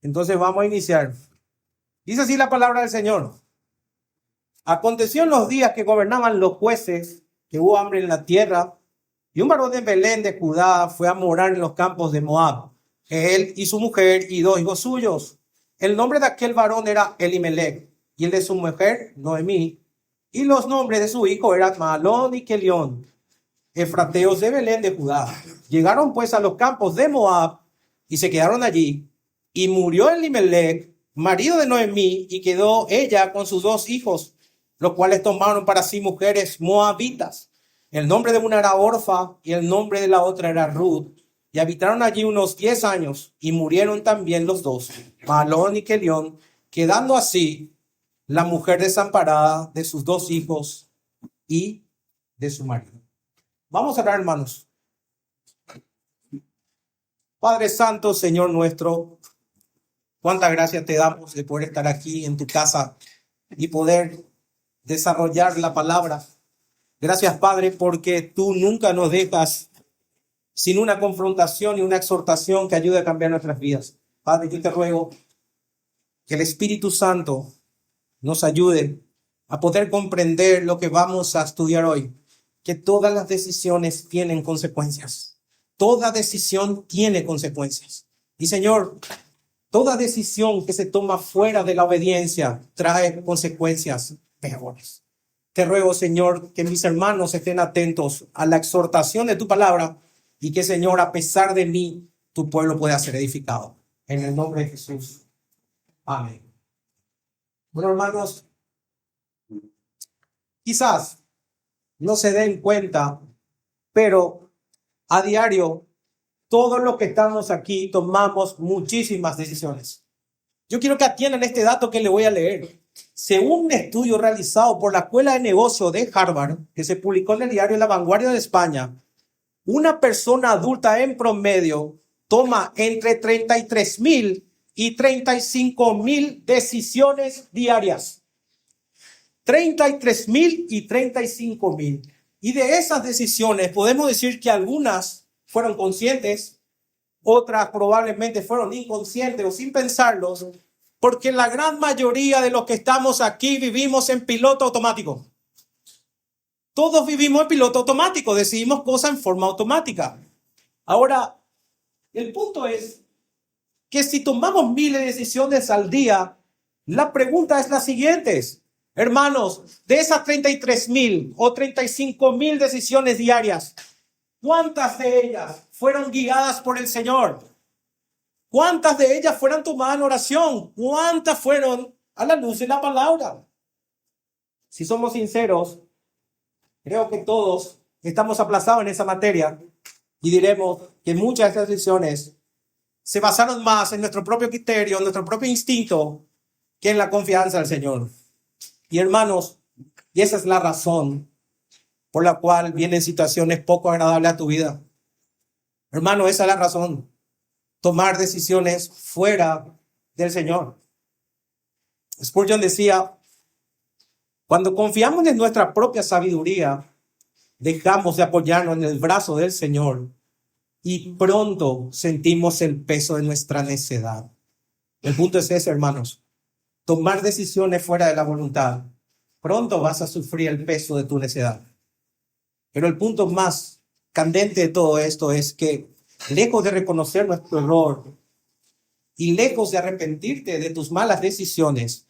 Entonces vamos a iniciar. Dice así la palabra del Señor. Aconteció en los días que gobernaban los jueces, que hubo hambre en la tierra, y un varón de Belén de Judá fue a morar en los campos de Moab, él y su mujer y 2 hijos suyos. El nombre de aquel varón era Elimelech, y el de su mujer Noemí, y los nombres de su hijo eran Mahalón y Kelión, efrateos de Belén de Judá. Llegaron pues a los campos de Moab y se quedaron allí. Y murió Elimelech, marido de Noemí, y quedó ella con sus 2 hijos, los cuales tomaron para sí mujeres moabitas. El nombre de una era Orfa y el nombre de la otra era Ruth. Y habitaron allí unos 10 años y murieron también los 2, Mahalón y Kelión, quedando así la mujer desamparada de sus 2 hijos y de su marido. Vamos a orar, hermanos. Padre Santo, Señor nuestro, cuánta gracia te damos de poder estar aquí en tu casa y poder desarrollar la palabra. Gracias, Padre, porque tú nunca nos dejas sin una confrontación y una exhortación que ayude a cambiar nuestras vidas. Padre, yo te ruego que el Espíritu Santo nos ayude a poder comprender lo que vamos a estudiar hoy, que todas las decisiones tienen consecuencias. Toda decisión tiene consecuencias. Y Señor, toda decisión que se toma fuera de la obediencia trae consecuencias peores. Te ruego, Señor, que mis hermanos estén atentos a la exhortación de tu palabra y que, Señor, a pesar de mí, tu pueblo pueda ser edificado. En el nombre de Jesús. Amén. Bueno, hermanos, quizás no se den cuenta, pero a diario, todos los que estamos aquí tomamos muchísimas decisiones. Yo quiero que atiendan este dato que le voy a leer. Según un estudio realizado por la Escuela de Negocios de Harvard, que se publicó en el diario La Vanguardia de España, una persona adulta en promedio toma entre 33,000 y 35,000 decisiones diarias. 33,000 y 35,000. Y de esas decisiones podemos decir que algunas fueron conscientes, otras probablemente fueron inconscientes o sin pensarlos, porque la gran mayoría de los que estamos aquí vivimos en piloto automático. Todos vivimos en piloto automático, decidimos cosas en forma automática. Ahora, el punto es que si tomamos miles de decisiones al día, la pregunta es la siguiente. Hermanos, de esas 33,000 o 35,000 decisiones diarias, ¿cuántas de ellas fueron guiadas por el Señor? ¿Cuántas de ellas fueron tomadas en oración? ¿Cuántas fueron a la luz de la palabra? Si somos sinceros, creo que todos estamos aplazados en esa materia y diremos que muchas de estas decisiones se basaron más en nuestro propio criterio, en nuestro propio instinto, que en la confianza del Señor. Y hermanos, y esa es la razón por la cual vienen situaciones poco agradables a tu vida. Hermano, esa es la razón. Tomar decisiones fuera del Señor. Spurgeon decía, cuando confiamos en nuestra propia sabiduría, dejamos de apoyarnos en el brazo del Señor y pronto sentimos el peso de nuestra necedad. El punto es ese, hermanos. Tomar decisiones fuera de la voluntad. Pronto vas a sufrir el peso de tu necedad. Pero el punto más candente de todo esto es que, lejos de reconocer nuestro error y lejos de arrepentirte de tus malas decisiones,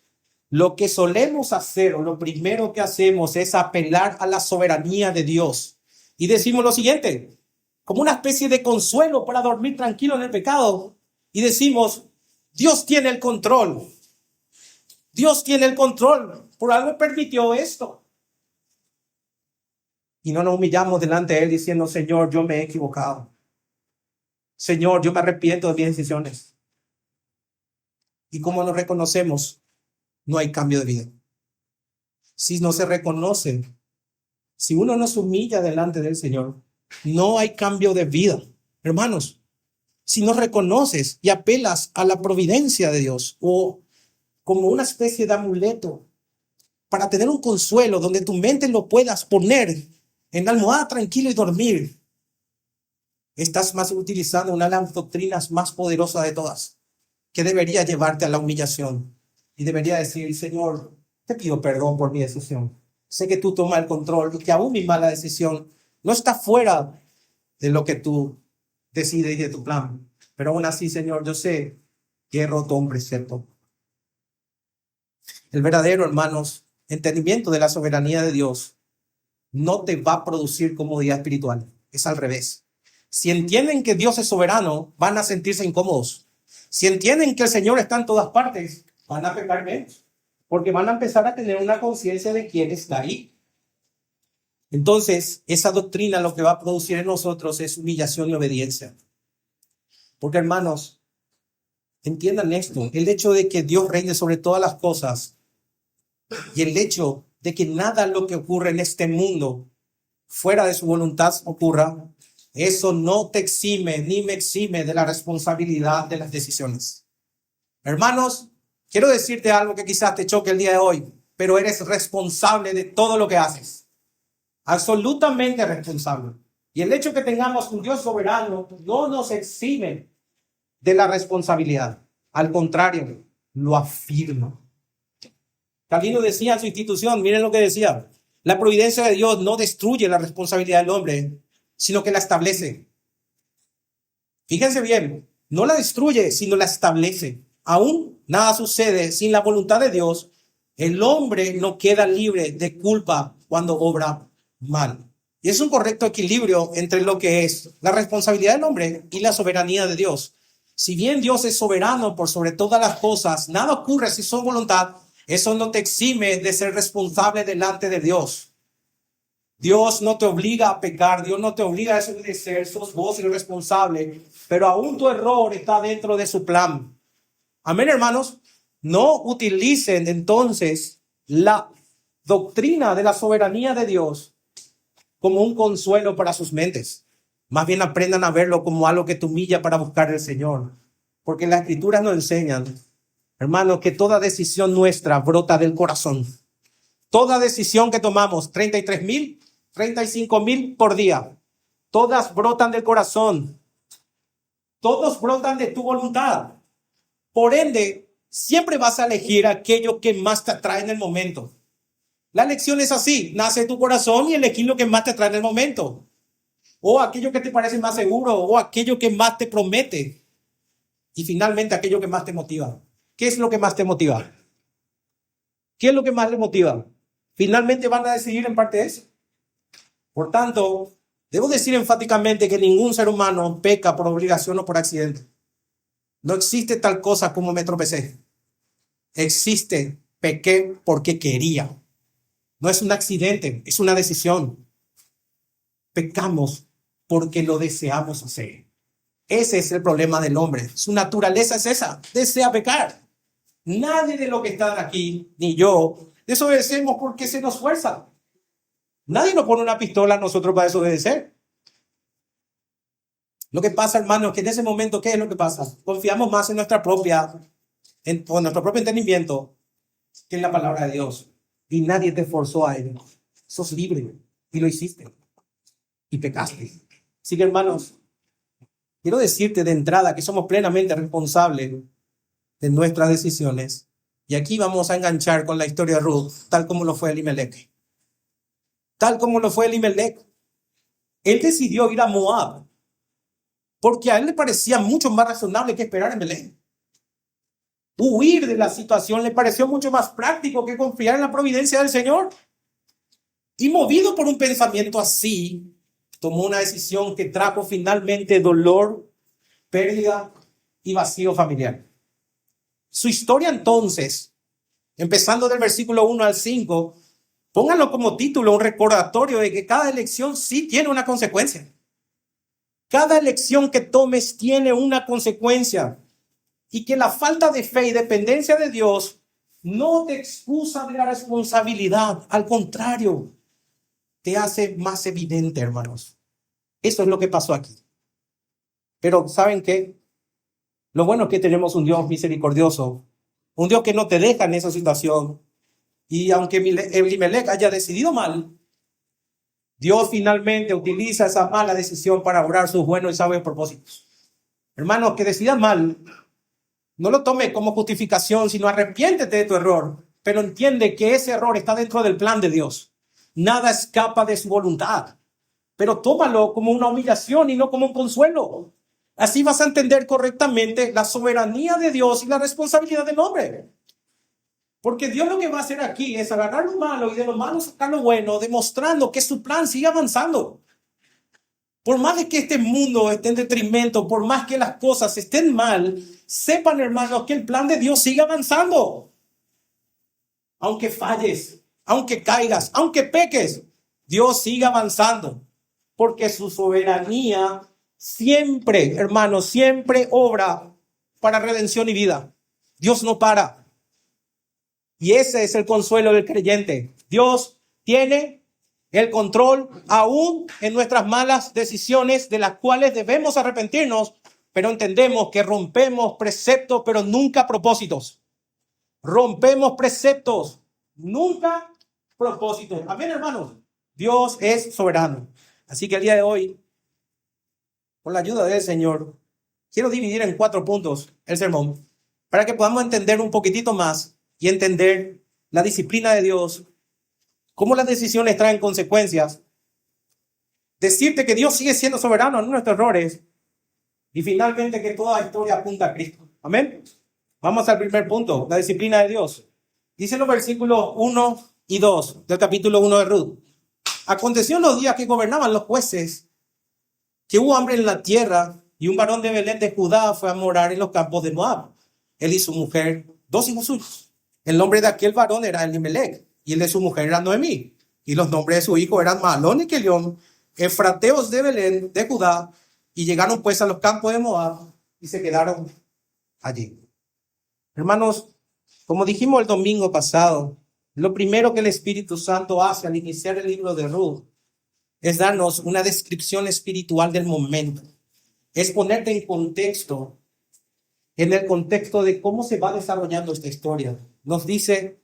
lo que solemos hacer o lo primero que hacemos es apelar a la soberanía de Dios. Y decimos lo siguiente, como una especie de consuelo para dormir tranquilo en el pecado. Y decimos, Dios tiene el control. Dios tiene el control. Por algo permitió esto. Y no nos humillamos delante de Él diciendo, Señor, yo me he equivocado. Señor, yo me arrepiento de mis decisiones. Y como nos reconocemos, no hay cambio de vida. Si no se reconoce, si uno no se humilla delante del Señor, no hay cambio de vida. Hermanos, si no reconoces y apelas a la providencia de Dios o como una especie de amuleto para tener un consuelo donde tu mente lo puedas poner en la almohada tranquilo y dormir, estás más utilizando una de las doctrinas más poderosas de todas. que debería llevarte a la humillación y debería decir, Señor, te pido perdón por mi decisión. Sé que tú tomas el control y que aún mi mala decisión no está fuera de lo que tú decides y de tu plan. Pero aún así, Señor, yo sé que he roto un precepto. El verdadero, hermanos, entendimiento de la soberanía de Dios no te va a producir comodidad espiritual. Es al revés. Si entienden que Dios es soberano, van a sentirse incómodos. Si entienden que el Señor está en todas partes, van a pecar menos. Porque van a empezar a tener una conciencia de quién está ahí. Entonces, esa doctrina lo que va a producir en nosotros es humillación y obediencia. Porque, hermanos, entiendan esto. El hecho de que Dios reine sobre todas las cosas y el hecho de que nada lo que ocurre en este mundo fuera de su voluntad ocurra, eso no te exime ni me exime de la responsabilidad de las decisiones. Hermanos, quiero decirte algo que quizás te choque el día de hoy, pero eres responsable de todo lo que haces. Absolutamente responsable. Y el hecho de que tengamos un Dios soberano no nos exime de la responsabilidad. Al contrario, lo afirma. Calvino decía en su institución, miren lo que decía, la providencia de Dios no destruye la responsabilidad del hombre, sino que la establece. Fíjense bien, no la destruye, sino la establece. Aún nada sucede sin la voluntad de Dios. El hombre no queda libre de culpa cuando obra mal. Y es un correcto equilibrio entre lo que es la responsabilidad del hombre y la soberanía de Dios. Si bien Dios es soberano por sobre todas las cosas, nada ocurre sin su voluntad. Eso no te exime de ser responsable delante de Dios. Dios no te obliga a pecar, Dios no te obliga a desobedecer, sos vos el responsable, pero aún tu error está dentro de su plan. Amén, hermanos. No utilicen entonces la doctrina de la soberanía de Dios como un consuelo para sus mentes. Más bien aprendan a verlo como algo que te humilla para buscar al Señor. Porque las Escrituras nos enseñan, hermanos, que toda decisión nuestra brota del corazón. Toda decisión que tomamos, 33,000, 35,000 por día, todas brotan del corazón. Todos brotan de tu voluntad. Por ende, siempre vas a elegir aquello que más te atrae en el momento. La elección es así, nace de tu corazón y elegir lo que más te atrae en el momento. O aquello que te parece más seguro, o aquello que más te promete. Y finalmente aquello que más te motiva. ¿Qué es lo que más te motiva? ¿Qué es lo que más le motiva? Finalmente van a decidir en parte eso. Por tanto, debo decir enfáticamente que ningún ser humano peca por obligación o por accidente. No existe tal cosa como me tropecé. Existe, pequé porque quería. No es un accidente, es una decisión. Pecamos porque lo deseamos hacer. Ese es el problema del hombre. Su naturaleza es esa, desea pecar. Nadie de los que están aquí, ni yo, desobedecemos porque se nos fuerza. Nadie nos pone una pistola a nosotros para desobedecer. Lo que pasa, hermano, es que en ese momento, ¿qué es lo que pasa? Confiamos más en nuestro propio entendimiento que en la palabra de Dios. Y nadie te forzó a ello. Sos libre y lo hiciste. Y pecaste. Así que, hermanos, quiero decirte de entrada que somos plenamente responsables de nuestras decisiones. Y aquí vamos a enganchar con la historia de Ruth, tal como lo fue Elimelech. Tal como lo fue Elimelech. Él decidió ir a Moab, porque a él le parecía mucho más razonable que esperar en Belén. Huir de la situación le pareció mucho más práctico que confiar en la providencia del Señor. Y movido por un pensamiento así, tomó una decisión que trajo finalmente dolor, pérdida y vacío familiar. Su historia entonces, empezando del versículo 1 al 5, pónganlo como título, un recordatorio de que cada elección sí tiene una consecuencia. Cada elección que tomes tiene una consecuencia. Y que la falta de fe y dependencia de Dios no te excusa de la responsabilidad. Al contrario, te hace más evidente, hermanos. Eso es lo que pasó aquí. Pero ¿saben qué? Lo bueno es que tenemos un Dios misericordioso. Un Dios que no te deja en esa situación. Y aunque Elimelech haya decidido mal, Dios finalmente utiliza esa mala decisión para obrar sus buenos y sabios propósitos. Hermanos, que decidan mal No lo tome como justificación, sino arrepiéntete de tu error, pero entiende que ese error está dentro del plan de Dios. Nada escapa de su voluntad, pero tómalo como una humillación y no como un consuelo. Así vas a entender correctamente la soberanía de Dios y la responsabilidad del hombre. Porque Dios lo que va a hacer aquí es agarrar lo malo y de lo malo sacar lo bueno, demostrando que su plan sigue avanzando. Por más de que este mundo esté en detrimento, por más que las cosas estén mal, sepan, hermanos, que el plan de Dios sigue avanzando. Aunque falles, aunque caigas, aunque peques, Dios sigue avanzando. Porque su soberanía siempre, hermanos, siempre obra para redención y vida. Dios no para. Y ese es el consuelo del creyente. Dios tiene el control aún en nuestras malas decisiones de las cuales debemos arrepentirnos, pero entendemos que rompemos preceptos, pero nunca propósitos. Rompemos preceptos, nunca propósitos. Amén, hermanos. Dios es soberano. Así que el día de hoy, con la ayuda del Señor, quiero dividir en 4 puntos el sermón para que podamos entender un poquitito más y entender la disciplina de Dios, cómo las decisiones traen consecuencias, decirte que Dios sigue siendo soberano en nuestros errores y finalmente que toda historia apunta a Cristo. Amén. Vamos al primer punto, la disciplina de Dios. Dice los versículos 1 y 2 del capítulo 1 de Ruth. Aconteció en los días que gobernaban los jueces que hubo hambre en la tierra y un varón de Belén de Judá fue a morar en los campos de Moab. Él y su mujer, 2 hijos suyos. El nombre de aquel varón era Elimelech y el de su mujer era Noemí. Y los nombres de su hijo eran Mahlón y Kelión, efrateos de Belén de Judá. Y llegaron pues a los campos de Moab y se quedaron allí. Hermanos, como dijimos el domingo pasado, lo primero que el Espíritu Santo hace al iniciar el libro de Ruth es darnos una descripción espiritual del momento. Es ponerte en contexto, en el contexto de cómo se va desarrollando esta historia. Nos dice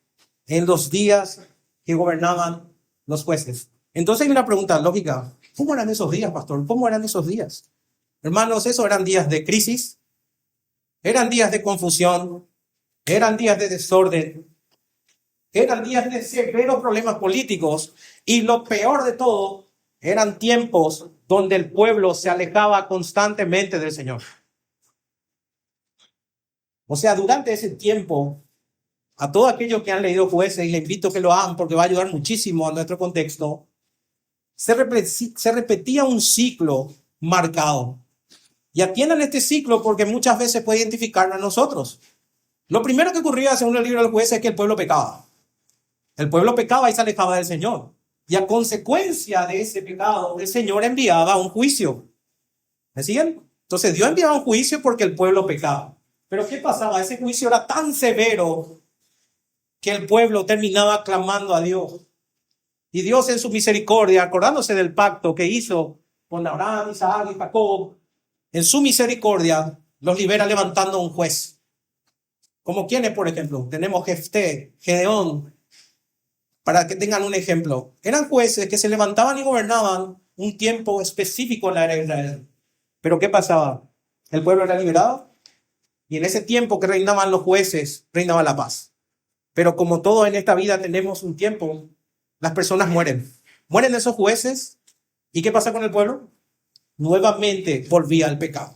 en los días que gobernaban los jueces. Entonces hay una pregunta lógica. ¿Cómo eran esos días, pastor? ¿Cómo eran esos días? Hermanos, esos eran días de crisis, eran días de confusión, eran días de desorden, eran días de severos problemas políticos y lo peor de todo, eran tiempos donde el pueblo se alejaba constantemente del Señor. O sea, durante ese tiempo, a todos aquellos que han leído Jueces, y les invito a que lo hagan porque va a ayudar muchísimo a nuestro contexto, se repetía un ciclo marcado. Y atiendan este ciclo porque muchas veces puede identificarnos a nosotros. Lo primero que ocurría según el libro de los Jueces es que el pueblo pecaba. El pueblo pecaba y se alejaba del Señor. Y a consecuencia de ese pecado, el Señor enviaba un juicio. ¿Me siguen? Entonces Dios enviaba un juicio porque el pueblo pecaba. Pero ¿qué pasaba? Ese juicio era tan severo que el pueblo terminaba clamando a Dios. Y Dios en su misericordia, acordándose del pacto que hizo con Abraham, Isaac y Jacob, en su misericordia los libera levantando un juez. Como quienes, por ejemplo, tenemos Jefté, Gedeón, para que tengan un ejemplo. Eran jueces que se levantaban y gobernaban un tiempo específico en la era de Israel. Pero ¿qué pasaba? El pueblo era liberado y en ese tiempo que reinaban los jueces, reinaba la paz. Pero como todo en esta vida tenemos un tiempo, las personas mueren. Mueren esos jueces. ¿Y qué pasa con el pueblo? Nuevamente volvía al pecado.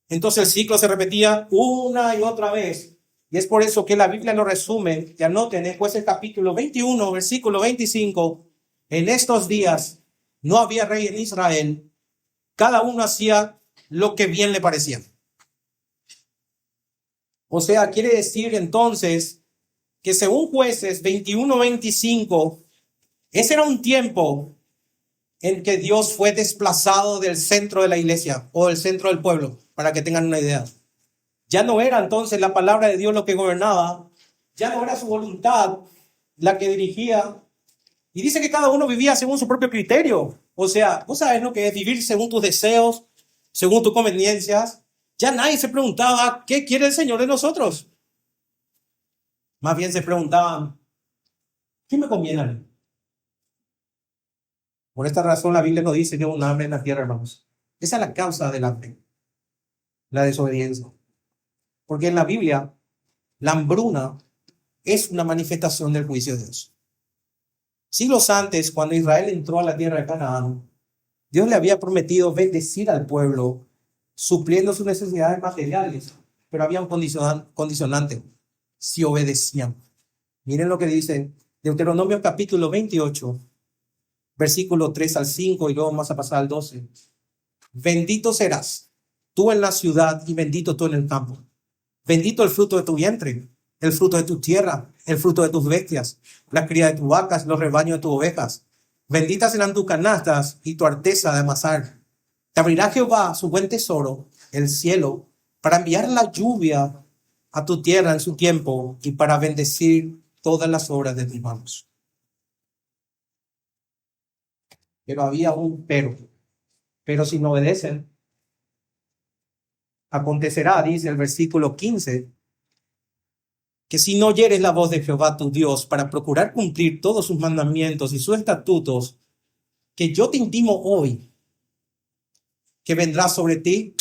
Entonces el ciclo se repetía una y otra vez. Y es por eso que la Biblia lo resume, que anoten en Jueces capítulo 21, versículo 25. En estos días no había rey en Israel. Cada uno hacía lo que bien le parecía. O sea, quiere decir entonces que según Jueces 21-25, ese era un tiempo en que Dios fue desplazado del centro de la iglesia o del centro del pueblo, para que tengan una idea. Ya no era entonces la palabra de Dios lo que gobernaba, ya no era su voluntad la que dirigía. Y dice que cada uno vivía según su propio criterio. O sea, vos sabés lo que es vivir según tus deseos, según tus conveniencias. Ya nadie se preguntaba, ¿qué quiere el Señor de nosotros? Más bien se preguntaban, ¿qué me conviene a mí? Por esta razón la Biblia nos dice que hubo un hambre en la tierra, hermanos. Esa es la causa del hambre, la desobediencia. Porque en la Biblia, la hambruna es una manifestación del juicio de Dios. Siglos antes, cuando Israel entró a la tierra de Canaán, Dios le había prometido bendecir al pueblo, supliendo sus necesidades materiales, pero había un condicionante: si obedecían. Miren lo que dice Deuteronomio capítulo 28, versículo 3 al 5, y luego vamos a pasar al 12. Bendito serás tú en la ciudad y bendito tú en el campo. Bendito el fruto de tu vientre, el fruto de tu tierra, el fruto de tus bestias, la cría de tus vacas, los rebaños de tus ovejas. Benditas serán tus canastas y tu arteza de amasar. Te abrirá Jehová su buen tesoro, el cielo, para enviar la lluvia a tu tierra en su tiempo y para bendecir todas las obras de tus manos. Pero había un pero si no obedecen, acontecerá, dice el versículo 15, que si no oyeres la voz de Jehová tu Dios para procurar cumplir todos sus mandamientos y sus estatutos, que yo te intimo hoy, que vendrá sobre ti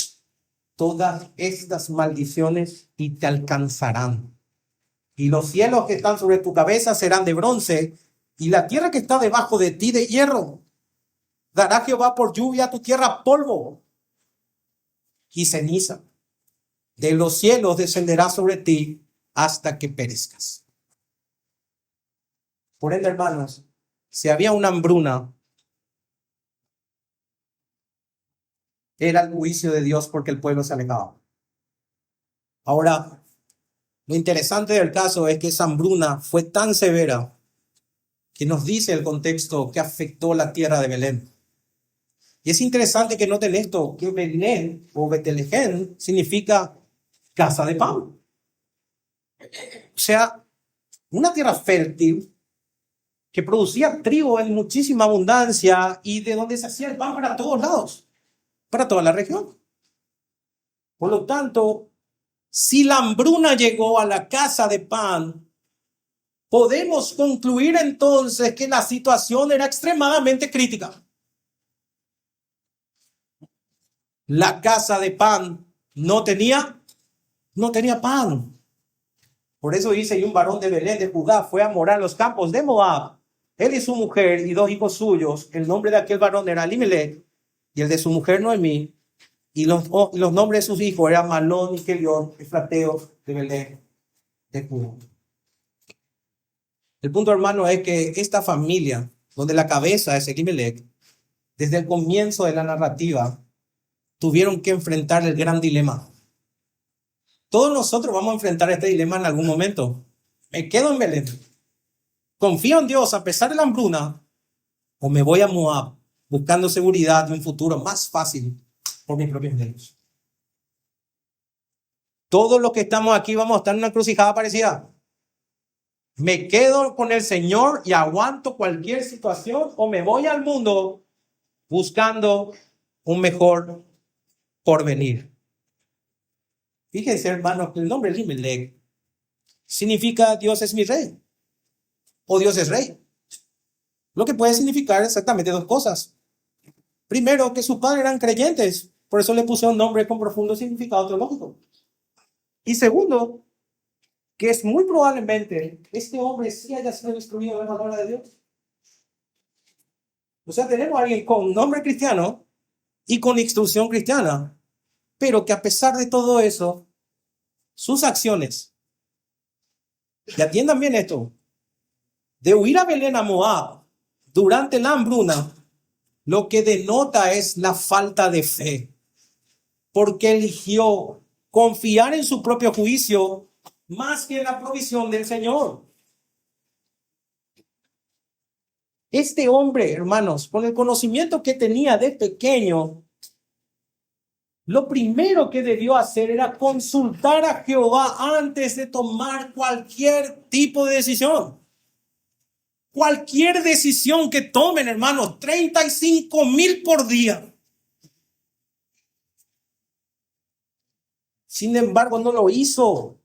todas estas maldiciones y te alcanzarán. Y los cielos que están sobre tu cabeza serán de bronce, y la tierra que está debajo de ti de hierro. Dará Jehová por lluvia a tu tierra polvo y ceniza. De los cielos descenderá sobre ti hasta que perezcas. Por ende, hermanos, si había una hambruna, era el juicio de Dios porque el pueblo se alejaba. Ahora, lo interesante del caso es que esa hambruna fue tan severa que nos dice el contexto que afectó la tierra de Belén. Y es interesante que noten esto, que Belén o Betlehem significa casa de pan. O sea, una tierra fértil que producía trigo en muchísima abundancia y de donde se hacía el pan para todos lados, para toda la región. Por lo tanto, si la hambruna llegó a la casa de pan, podemos concluir entonces que la situación era extremadamente crítica. La casa de pan no tenía pan. Por eso dice, y un varón de Belén de Judá fue a morar en los campos de Moab, él y su mujer y 2 hijos suyos. El nombre de aquel varón era Elimelech y el de su mujer Noemí, y los nombres de sus hijos eran Malón y Kelión, efrateos de Belén de Judá. El punto, hermano, es que esta familia, donde la cabeza es Elimelech, desde el comienzo de la narrativa, tuvieron que enfrentar el gran dilema. Todos nosotros vamos a enfrentar este dilema en algún momento. ¿Me quedo en Belén? ¿Confío en Dios a pesar de la hambruna? ¿O me voy a Moab buscando seguridad de un futuro más fácil por mis propios medios? Todos los que estamos aquí vamos a estar en una encrucijada parecida. ¿Me quedo con el Señor y aguanto cualquier situación? ¿O me voy al mundo buscando un mejor porvenir? Fíjense, hermanos, que el nombre Elimelech significa Dios es mi rey o Dios es rey. Lo que puede significar exactamente 2 cosas. Primero, que sus padres eran creyentes, por eso le puse un nombre con profundo significado teológico. Y segundo, que es muy probablemente este hombre sí haya sido instruido en la palabra de Dios. O sea, tenemos a alguien con nombre cristiano y con instrucción cristiana, pero que a pesar de todo eso, sus acciones, y atiendan bien esto, de huir a Belén a Moab durante la hambruna, lo que denota es la falta de fe, porque eligió confiar en su propio juicio más que en la provisión del Señor. Este hombre, hermanos, con el conocimiento que tenía de pequeño, lo primero que debió hacer era consultar a Jehová antes de tomar cualquier tipo de decisión. Cualquier decisión que tomen, hermanos, 35,000 por día. Sin embargo, no lo hizo.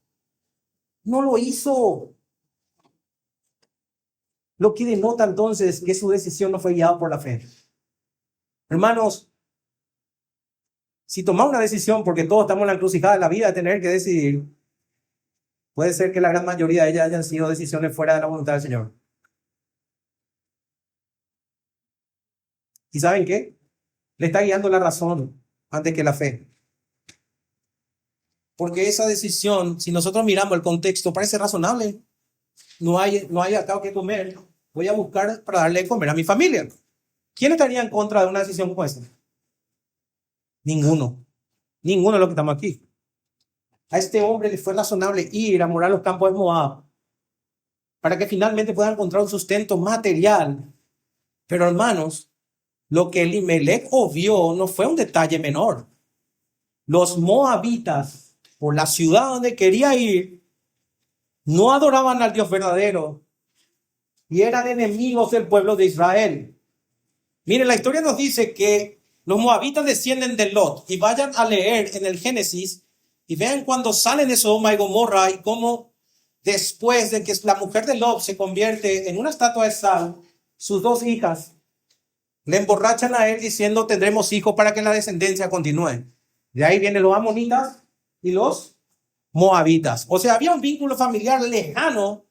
No lo hizo. Lo que denota entonces que su decisión no fue guiada por la fe. Hermanos, si tomamos una decisión, porque todos estamos en la encrucijada de la vida de tener que decidir, Puede ser que la gran mayoría de ellas hayan sido decisiones fuera de la voluntad del Señor. ¿Y saben qué? Le está guiando la razón antes que la fe. Porque esa decisión, si nosotros miramos el contexto, parece razonable. No hay acá que comer. Voy a buscar para darle de comer a mi familia. ¿Quién estaría en contra de una decisión como esa? Ninguno. Ninguno de los que estamos aquí. A este hombre le fue razonable ir a morar a los campos de Moab para que finalmente pueda encontrar un sustento material. Pero hermanos, lo que Elimelech vio no fue un detalle menor. Los moabitas, por la ciudad donde quería ir, no adoraban al Dios verdadero y eran enemigos del pueblo de Israel. Miren, la historia nos dice que los moabitas descienden de Lot, y vayan a leer en el Génesis y vean cuando salen de Sodoma y Gomorra y cómo después de que la mujer de Lot se convierte en una estatua de sal, sus dos hijas le emborrachan a él diciendo tendremos hijos para que la descendencia continúe. De ahí vienen los amonitas y los moabitas. O sea, había un vínculo familiar lejano,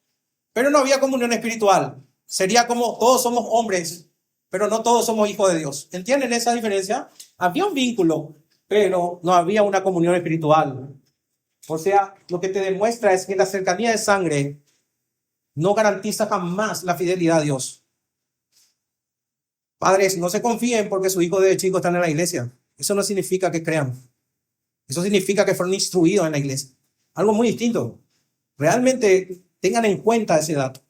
pero no había comunión espiritual. Sería como todos somos hombres, pero no todos somos hijos de Dios. ¿Entienden esa diferencia? Había un vínculo, pero no había una comunión espiritual. O sea, lo que te demuestra es que la cercanía de sangre no garantiza jamás la fidelidad a Dios. Padres, no se confíen porque su hijo de chico está en la iglesia. Eso no significa que crean. Eso significa que fueron instruidos en la iglesia. Algo muy distinto. Realmente tengan en cuenta ese dato.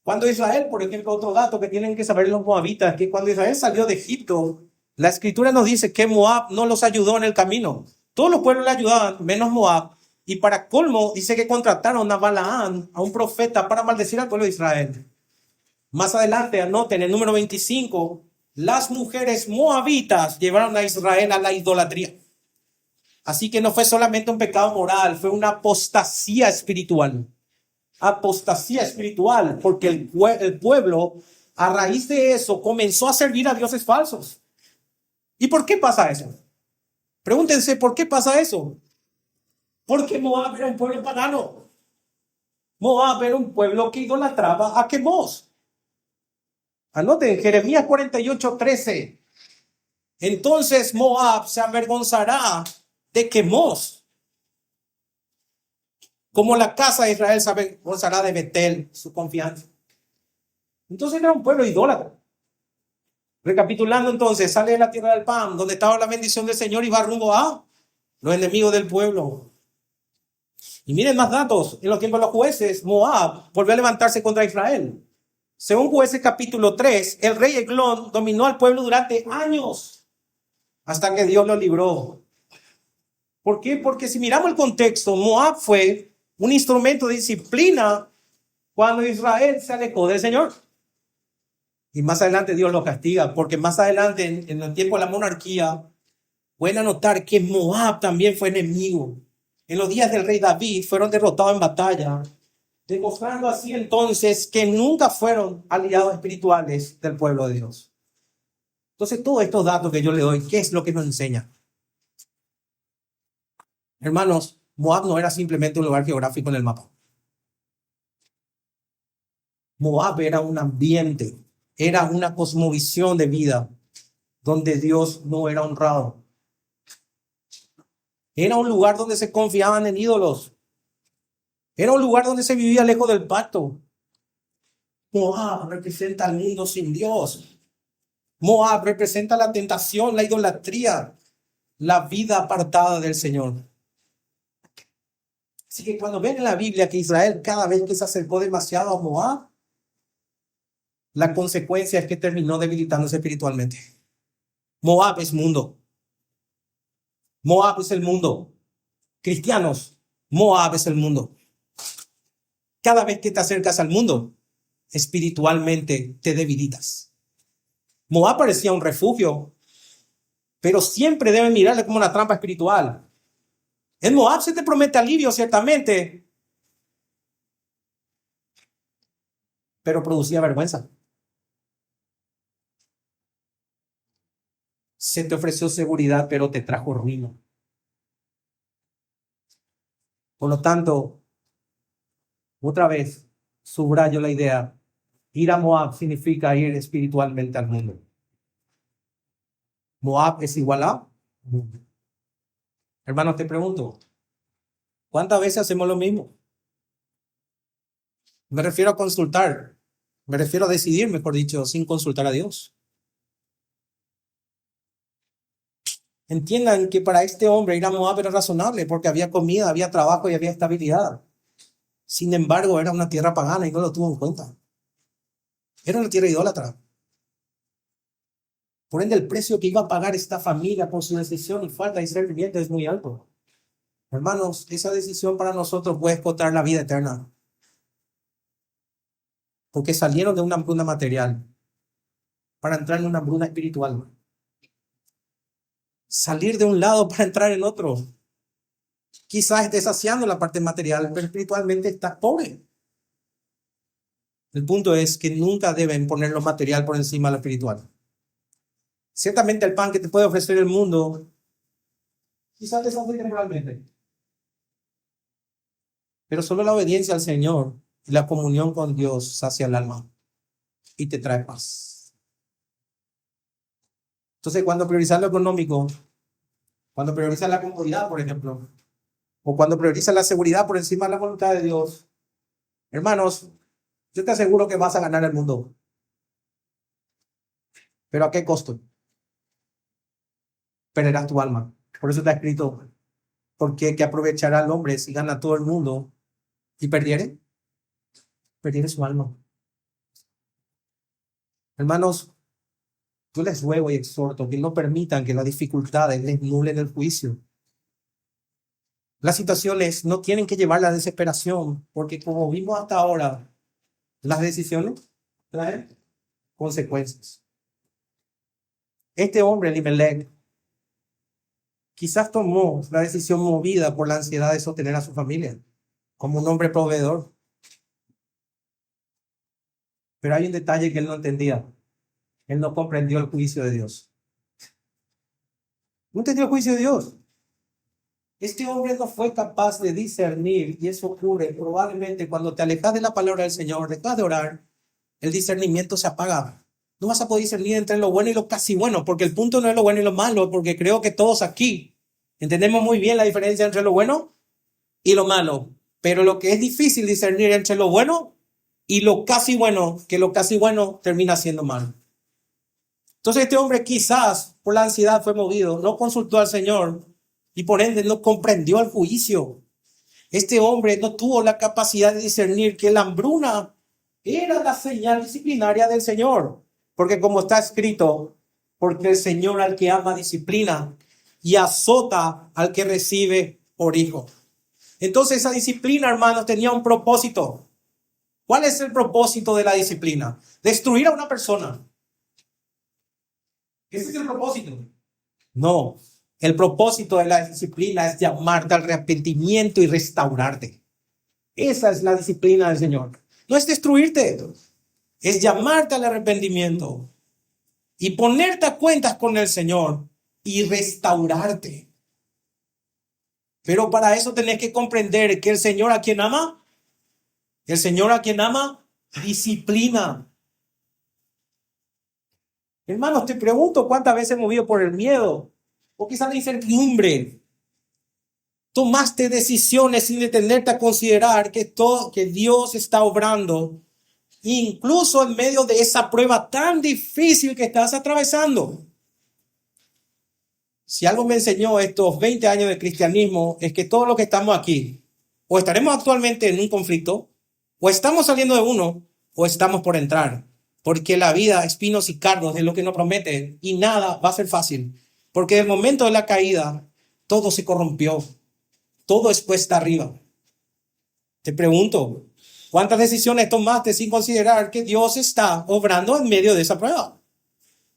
Cuando Israel, por ejemplo, otro dato que tienen que saber los moabitas, que cuando Israel salió de Egipto, la escritura nos dice que Moab no los ayudó en el camino. Todos los pueblos le ayudaban, menos Moab. Y para colmo, dice que contrataron a Balaam, a un profeta, para maldecir al pueblo de Israel. Más adelante, anoten el número 25, las mujeres moabitas llevaron a Israel a la idolatría. Así que no fue solamente un pecado moral, fue una apostasía espiritual. Apostasía espiritual, porque el pueblo, a raíz de eso, comenzó a servir a dioses falsos. ¿Y por qué pasa eso? Pregúntense, ¿por qué pasa eso? Porque Moab era un pueblo pagano. Moab era un pueblo que idolatraba a Quemos. Anoten, Jeremías 48:13. Entonces Moab se avergonzará de Quemos, como la casa de Israel se avergonzará de Betel, su confianza. Entonces era un pueblo idólatra. Recapitulando entonces, sale de la tierra del pan, donde estaba la bendición del Señor, y va rumbo a los enemigos del pueblo. Y miren más datos. En los tiempos de los jueces, Moab volvió a levantarse contra Israel. Según Jueces capítulo 3, el rey Eglón dominó al pueblo durante años, hasta que Dios lo libró. ¿Por qué? Porque si miramos el contexto, Moab fue un instrumento de disciplina cuando Israel se alejó del Señor. Y más adelante Dios lo castiga, porque más adelante, en el tiempo de la monarquía, pueden notar que Moab también fue enemigo. En los días del rey David fueron derrotados en batalla, demostrando así entonces que nunca fueron aliados espirituales del pueblo de Dios. Entonces, todos estos datos que yo le doy, ¿qué es lo que nos enseña? Hermanos, Moab no era simplemente un lugar geográfico en el mapa. Moab era un ambiente, era una cosmovisión de vida donde Dios no era honrado. Era un lugar donde se confiaban en ídolos. Era un lugar donde se vivía lejos del pacto. Moab representa al mundo sin Dios. Moab representa la tentación, la idolatría, la vida apartada del Señor. Así que cuando ven en la Biblia que Israel cada vez que se acercó demasiado a Moab, la consecuencia es que terminó debilitándose espiritualmente. Moab es mundo. Moab es el mundo. Cristianos, Moab es el mundo. Cada vez que te acercas al mundo, espiritualmente te debilitas. Moab parecía un refugio, pero siempre deben mirarle como una trampa espiritual. En Moab se te promete alivio, ciertamente, pero producía vergüenza. Se te ofreció seguridad, pero te trajo ruina. Por lo tanto, otra vez subrayo la idea. Ir a Moab significa ir espiritualmente al mundo. Moab es igual a mundo. Hermano, te pregunto, ¿cuántas veces hacemos lo mismo? Me refiero a consultar, me refiero a decidir, mejor dicho, sin consultar a Dios. Entiendan que para este hombre ir a Moab era razonable porque había comida, había trabajo y había estabilidad. Sin embargo, era una tierra pagana y no lo tuvo en cuenta. Era una tierra idólatra. Por ende, el precio que iba a pagar esta familia por su decisión y falta de discernimiento es muy alto. Hermanos, esa decisión para nosotros puede costar la vida eterna. Porque salieron de una hambruna material para entrar en una hambruna espiritual. Salir de un lado para entrar en otro. Quizás estés saciando la parte material, pero espiritualmente estás pobre. El punto es que nunca deben poner lo material por encima de lo espiritual. Ciertamente el pan que te puede ofrecer el mundo, quizás te sacie temporalmente. Pero solo la obediencia al Señor y la comunión con Dios sacia el alma y te trae paz. Entonces, cuando priorizas lo económico, cuando priorizas la comodidad, por ejemplo, o cuando priorizas la seguridad por encima de la voluntad de Dios, hermanos, yo te aseguro que vas a ganar el mundo. ¿Pero a qué costo? Perderás tu alma. Por eso está escrito, porque ¿qué aprovechará el hombre si gana todo el mundo y perdiere su alma? Hermanos, yo les ruego y exhorto que no permitan que las dificultades les nulen el juicio. Las situaciones no tienen que llevar a la desesperación, porque como vimos hasta ahora, las decisiones traen consecuencias. Este hombre, Elimelech, quizás tomó la decisión movida por la ansiedad de sostener a su familia, como un hombre proveedor. Pero hay un detalle que él no entendía. Él no comprendió el juicio de Dios. No entendió el juicio de Dios. Este hombre no fue capaz de discernir, y eso ocurre probablemente cuando te alejas de la palabra del Señor, dejas de orar, el discernimiento se apaga. No vas a poder discernir entre lo bueno y lo casi bueno, porque el punto no es lo bueno y lo malo, porque creo que todos aquí entendemos muy bien la diferencia entre lo bueno y lo malo. Pero lo que es difícil discernir entre lo bueno y lo casi bueno, que lo casi bueno termina siendo malo. Entonces este hombre quizás por la ansiedad fue movido, no consultó al Señor y por ende no comprendió el juicio. Este hombre no tuvo la capacidad de discernir que la hambruna era la señal disciplinaria del Señor. Porque como está escrito, porque el Señor al que ama disciplina y azota al que recibe por hijo. Entonces esa disciplina, hermanos, tenía un propósito. ¿Cuál es el propósito de la disciplina? Destruir a una persona. ¿Ese es el propósito? No. El propósito de la disciplina es llamarte al arrepentimiento y restaurarte. Esa es la disciplina del Señor. No es destruirte, es llamarte al arrepentimiento y ponerte a cuentas con el Señor y restaurarte. Pero para eso tenés que comprender que el Señor a quien ama, disciplina. Hermanos, te pregunto cuántas veces movido por el miedo o quizás la incertidumbre tomaste decisiones sin detenerte a considerar que Dios está obrando, incluso en medio de esa prueba tan difícil que estás atravesando. Si algo me enseñó estos 20 años de cristianismo es que todos los que estamos aquí, o estaremos actualmente en un conflicto, o estamos saliendo de uno, o estamos por entrar. Porque la vida, espinos y cardos, es lo que nos promete, y nada va a ser fácil. Porque en el momento de la caída, todo se corrompió. Todo es cuesta arriba. Te pregunto, ¿cuántas decisiones tomaste sin considerar que Dios está obrando en medio de esa prueba?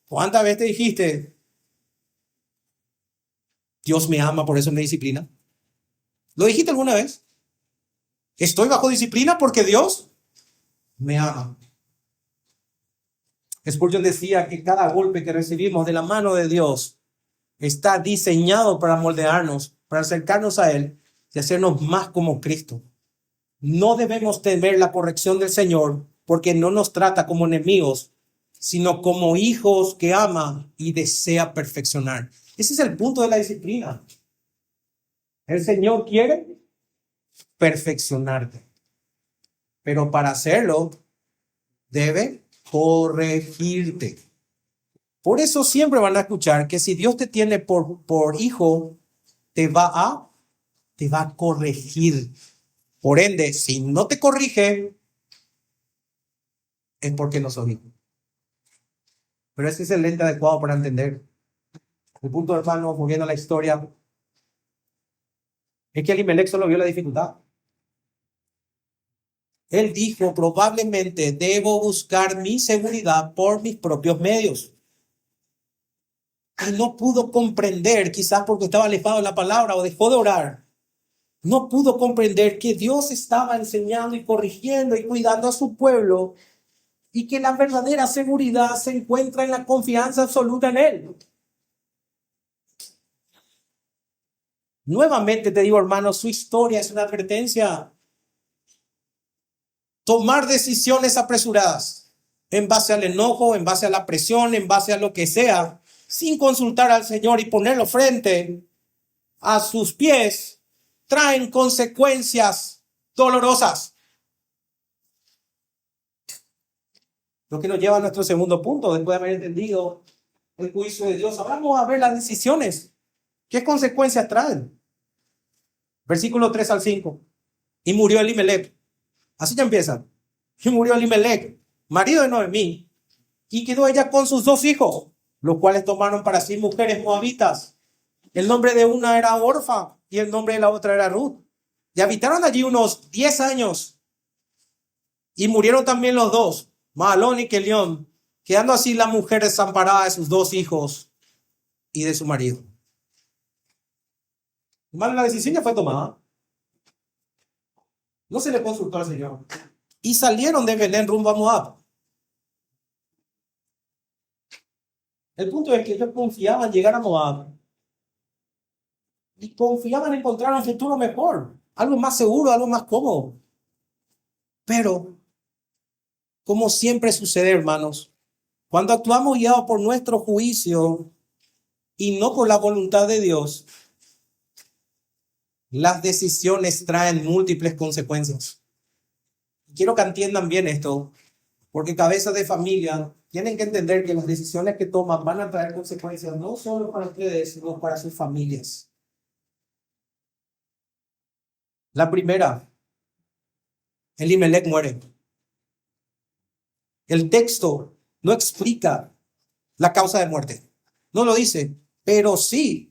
¿Cuántas veces te dijiste, Dios me ama, por eso me disciplina? ¿Lo dijiste alguna vez? Estoy bajo disciplina porque Dios me ama. Spurgeon decía que cada golpe que recibimos de la mano de Dios está diseñado para moldearnos, para acercarnos a Él de hacernos más como Cristo. No debemos temer la corrección del Señor porque no nos trata como enemigos, sino como hijos que ama y desea perfeccionar. Ese es el punto de la disciplina. El Señor quiere perfeccionarte, pero para hacerlo debe corregirte. Por eso siempre van a escuchar que si Dios te tiene por hijo, te va a corregir. Por ende, si no te corrige, es porque no sos hijo. Pero ese es el lente adecuado para entender. El punto, hermano, volviendo a la historia, es que Elimelech solo vio la dificultad. Él dijo, probablemente debo buscar mi seguridad por mis propios medios. Y no pudo comprender, quizás porque estaba alejado de la palabra o dejó de orar, no pudo comprender que Dios estaba enseñando y corrigiendo y cuidando a su pueblo y que la verdadera seguridad se encuentra en la confianza absoluta en Él. Nuevamente te digo, hermano, su historia es una advertencia. Tomar decisiones apresuradas en base al enojo, en base a la presión, en base a lo que sea, sin consultar al Señor y ponerlo frente a sus pies, traen consecuencias dolorosas. Lo que nos lleva a nuestro segundo punto, después de haber entendido el juicio de Dios. Ahora vamos a ver las decisiones. ¿Qué consecuencias traen? Versículo 3 al 5. Y murió Elimelech. Así ya empieza. Y murió Elimelech, marido de Noemí, y quedó ella con sus 2 hijos, los cuales tomaron para sí mujeres moabitas. El nombre de una era Orfa y el nombre de la otra era Ruth. Y habitaron allí unos 10 años. Y murieron también los 2, Mahalón y Kelión, quedando así la mujer desamparada de sus 2 hijos y de su marido. Hermano, la decisión ya fue tomada. No se le consultó al Señor. Y salieron de Belén rumbo a Moab. El punto es que ellos confiaban en llegar a Moab. Y confiaban en encontrar un futuro mejor. Algo más seguro, algo más cómodo. Pero, como siempre sucede, hermanos, cuando actuamos guiados por nuestro juicio y no por la voluntad de Dios, las decisiones traen múltiples consecuencias. Quiero que entiendan bien esto, porque cabezas de familia tienen que entender que las decisiones que toman van a traer consecuencias no solo para ustedes, sino para sus familias. La primera, Elimelech muere. El texto no explica la causa de muerte, no lo dice, pero sí,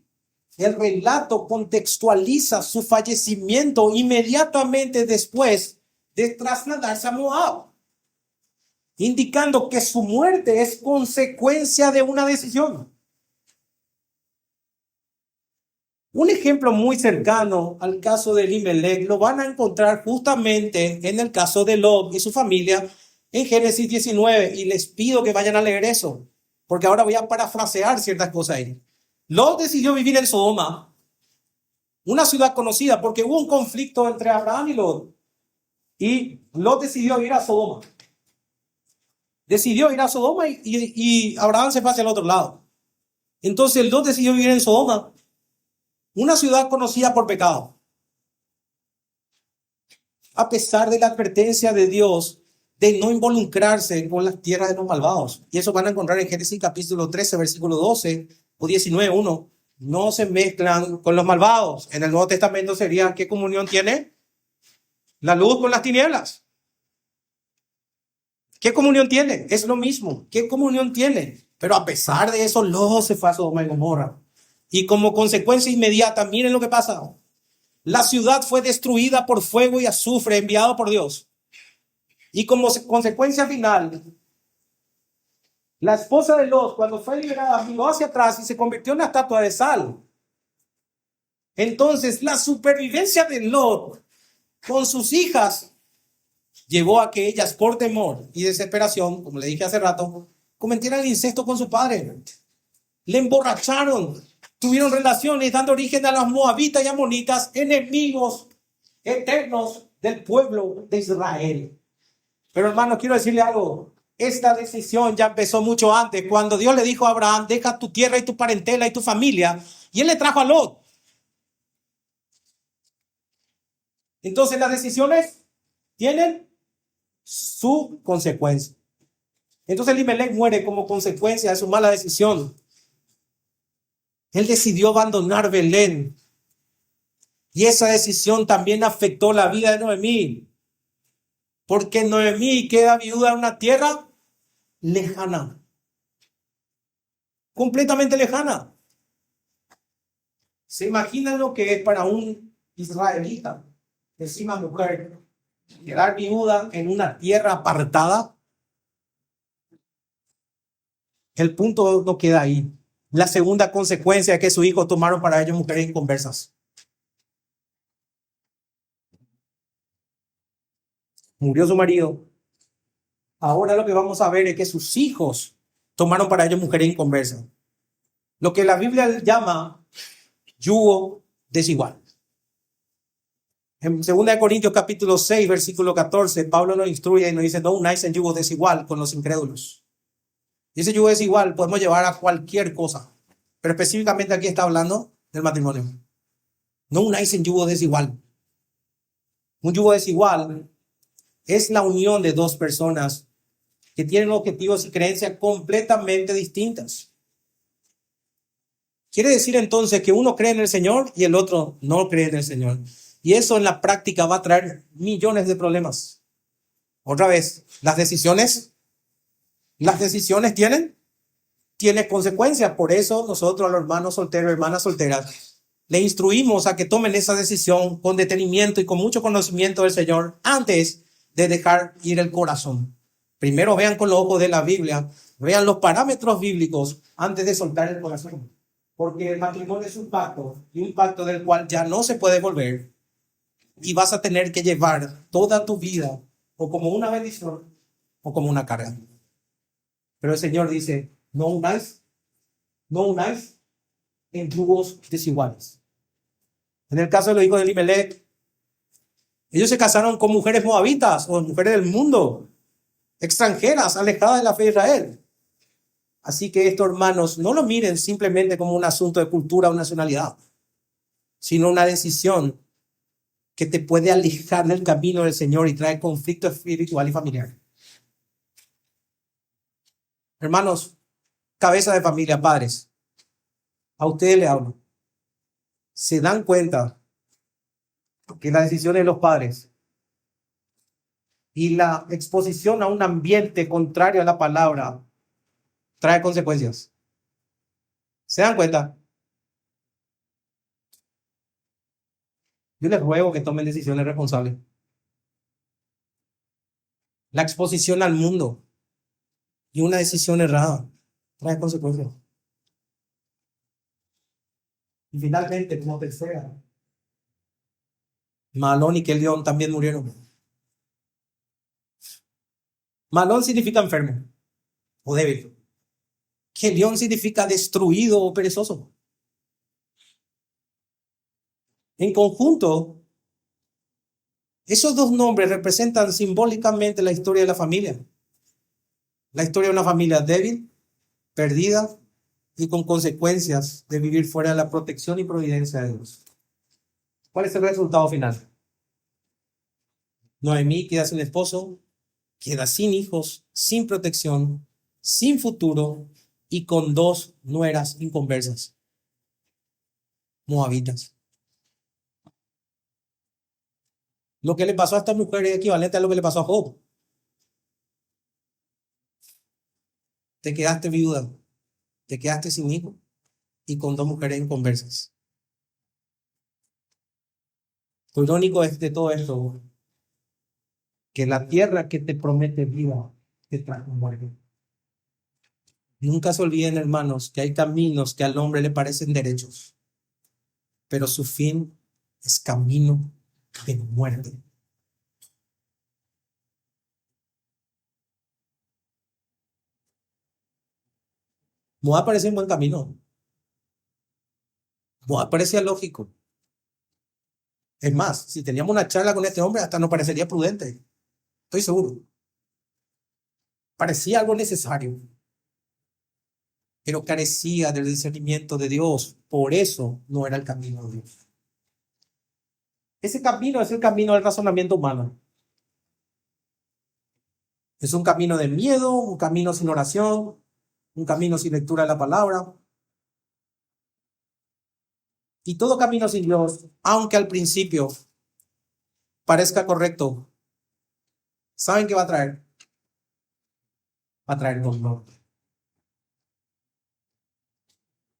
el relato contextualiza su fallecimiento inmediatamente después de trasladarse a Moab, indicando que su muerte es consecuencia de una decisión. Un ejemplo muy cercano al caso de Elimelech lo van a encontrar justamente en el caso de Lot y su familia en Génesis 19, y les pido que vayan a leer eso, porque ahora voy a parafrasear ciertas cosas ahí. Lot decidió vivir en Sodoma, una ciudad conocida, porque hubo un conflicto entre Abraham y Lot, y Lot decidió ir a Sodoma. Decidió ir a Sodoma y Abraham se fue hacia el otro lado. Entonces Lot decidió vivir en Sodoma, una ciudad conocida por pecado. A pesar de la advertencia de Dios de no involucrarse con las tierras de los malvados. Y eso van a encontrar en Génesis capítulo 13, versículo 12 o 19:1. No se mezclan con los malvados. En el Nuevo Testamento sería, ¿qué comunión tiene la luz con las tinieblas? ¿Qué comunión tiene? Es lo mismo. ¿Qué comunión tiene? Pero a pesar de eso, Lot se fue a Sodoma y Gomorra. Y como consecuencia inmediata, miren lo que pasa. La ciudad fue destruida por fuego y azufre enviado por Dios. Y como consecuencia final, la esposa de Lot, cuando fue liberada, miró hacia atrás y se convirtió en una estatua de sal. Entonces, la supervivencia de Lot con sus hijas llevó a que ellas, por temor y desesperación, como le dije hace rato, cometieran el incesto con su padre. Le emborracharon tuvieron relaciones dando origen a los moabitas y amonitas, enemigos eternos del pueblo de Israel. Pero hermano, quiero decirle algo. Esta decisión ya empezó mucho antes, cuando Dios le dijo a Abraham, deja tu tierra y tu parentela y tu familia, y él le trajo a Lot. Entonces las decisiones tienen su consecuencia. Entonces Elimelech muere como consecuencia de su mala decisión. Él decidió abandonar Belén. Y esa decisión también afectó la vida de Noemí. Porque Noemí queda viuda en una tierra lejana. Completamente lejana. ¿Se imaginan lo que es para un israelita, encima mujer, quedar viuda en una tierra apartada? El punto no queda ahí. La segunda consecuencia es que sus hijos tomaron para ellos mujeres inconversas. Murió su marido. Ahora lo que vamos a ver es que sus hijos tomaron para ellos mujeres inconversas. Lo que la Biblia llama yugo desigual. En 2 Corintios capítulo 6, versículo 14, Pablo nos instruye y nos dice, no unáis en yugo desigual con los incrédulos. Y ese yugo desigual podemos llevar a cualquier cosa, pero específicamente aquí está hablando del matrimonio. No unáis en yugo desigual. Un yugo desigual es la unión de dos personas que tienen objetivos y creencias completamente distintas. Quiere decir entonces que uno cree en el Señor y el otro no cree en el Señor. Y eso en la práctica va a traer millones de problemas. Otra vez, las decisiones tienen consecuencias. Por eso nosotros a los hermanos solteros, hermanas solteras, le instruimos a que tomen esa decisión con detenimiento y con mucho conocimiento del Señor antes de dejar ir el corazón. Primero vean con los ojos de la Biblia, vean los parámetros bíblicos antes de soltar el corazón. Porque el matrimonio es un pacto, y un pacto del cual ya no se puede volver. Y vas a tener que llevar toda tu vida o como una bendición o como una carga. Pero el Señor dice, no unáis en yugos desiguales. En el caso de los hijos de Elimelech, ellos se casaron con mujeres moabitas o mujeres del mundo, extranjeras, alejadas de la fe de Israel. Así que estos hermanos no lo miren simplemente como un asunto de cultura o nacionalidad, sino una decisión que te puede alejar del camino del Señor y traer conflicto espiritual y familiar. Hermanos, cabeza de familia, padres, a ustedes les hablo. ¿Se dan cuenta que las decisiones de los padres y la exposición a un ambiente contrario a la palabra trae consecuencias? ¿Se dan cuenta? Yo les ruego que tomen decisiones responsables. La exposición al mundo y una decisión errada trae consecuencias. Y finalmente, como tercera, Malón y Kelión también murieron. Malón significa enfermo o débil. Kelión significa destruido o perezoso. En conjunto, esos dos nombres representan simbólicamente la historia de la familia. La historia de una familia débil, perdida y con consecuencias de vivir fuera de la protección y providencia de Dios. ¿Cuál es el resultado final? Noemí queda sin esposo, queda sin hijos, sin protección, sin futuro y con dos nueras inconversas, moabitas. Lo que le pasó a esta mujer es equivalente a lo que le pasó a Job. Te quedaste viuda, te quedaste sin hijo y con dos mujeres inconversas. Lo irónico es de todo esto, que la tierra que te promete vida te trae muerte. Nunca se olviden, hermanos, que hay caminos que al hombre le parecen derechos, pero su fin es camino de muerte. Moab parece un buen camino. Bueno, parecía lógico. Es más, si teníamos una charla con este hombre, hasta nos parecería prudente. Estoy seguro. Parecía algo necesario, pero carecía del discernimiento de Dios. Por eso no era el camino de Dios. Ese camino es el camino del razonamiento humano. Es un camino de miedo, un camino sin oración, un camino sin lectura de la palabra. Y todo camino sin Dios, aunque al principio parezca correcto, ¿saben qué va a traer? Va a traer dolor.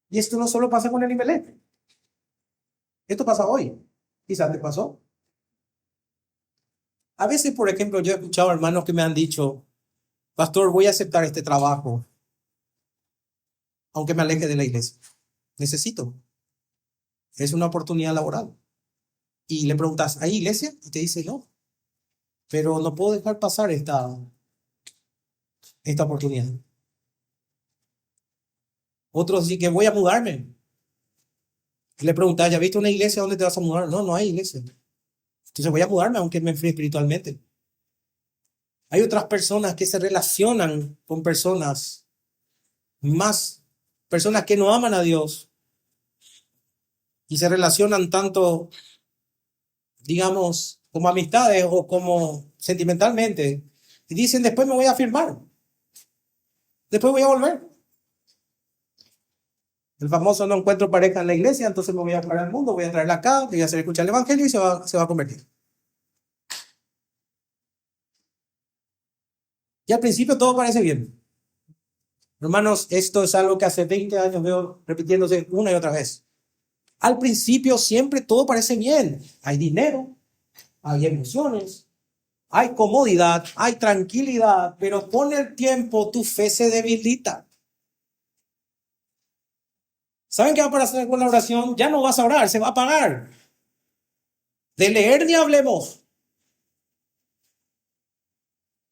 Y esto no solo pasa con el Elimelech. Esto pasa hoy. Quizás te pasó. A veces, por ejemplo, yo he escuchado hermanos que me han dicho, pastor, voy a aceptar este trabajo, aunque me aleje de la iglesia. Necesito. Es una oportunidad laboral. Y le preguntas, ¿hay iglesia? Y te dice, no. Pero no puedo dejar pasar esta oportunidad. Otros sí que voy a mudarme. Y le preguntas, ¿ya viste una iglesia? ¿Dónde te vas a mudar? No, no hay iglesia. Entonces voy a mudarme aunque me enfríe espiritualmente. Hay otras personas que se relacionan con personas que no aman a Dios y se relacionan tanto, digamos, como amistades o como sentimentalmente. Y dicen, después me voy a firmar. Después voy a volver. El famoso no encuentro pareja en la iglesia, entonces me voy a parar al mundo, voy a traerla acá, voy a hacer escuchar el evangelio y se va a convertir. Y al principio todo parece bien. Hermanos, esto es algo que hace 20 años veo repitiéndose una y otra vez. Al principio siempre todo parece bien. Hay dinero, hay emociones, hay comodidad, hay tranquilidad, pero con el tiempo tu fe se debilita. ¿Saben qué va a pasar con la oración? Ya no vas a orar, se va a apagar. De leer ni hablemos.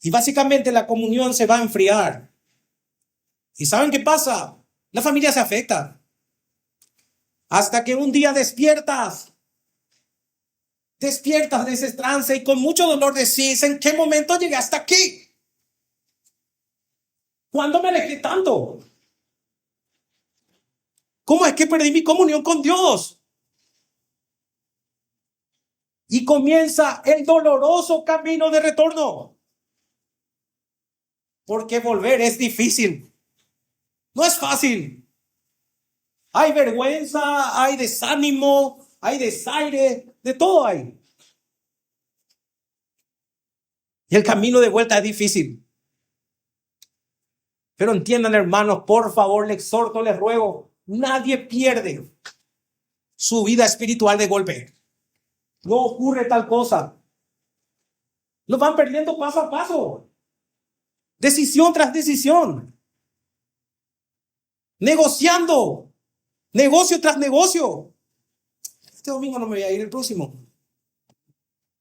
Y básicamente la comunión se va a enfriar. ¿Y saben qué pasa? La familia se afecta. Hasta que un día despiertas de ese trance y con mucho dolor decís, ¿en qué momento llegué hasta aquí? ¿Cuándo me alejé tanto? ¿Cómo es que perdí mi comunión con Dios? Y comienza el doloroso camino de retorno. Porque volver es difícil. No es fácil. Hay vergüenza, hay desánimo, hay desaire, de todo hay. Y el camino de vuelta es difícil. Pero entiendan, hermanos, por favor, les exhorto, les ruego, nadie pierde su vida espiritual de golpe. No ocurre tal cosa. Lo van perdiendo paso a paso. Decisión tras decisión. Negociando. Negocio tras negocio. Este domingo no me voy a ir, el próximo.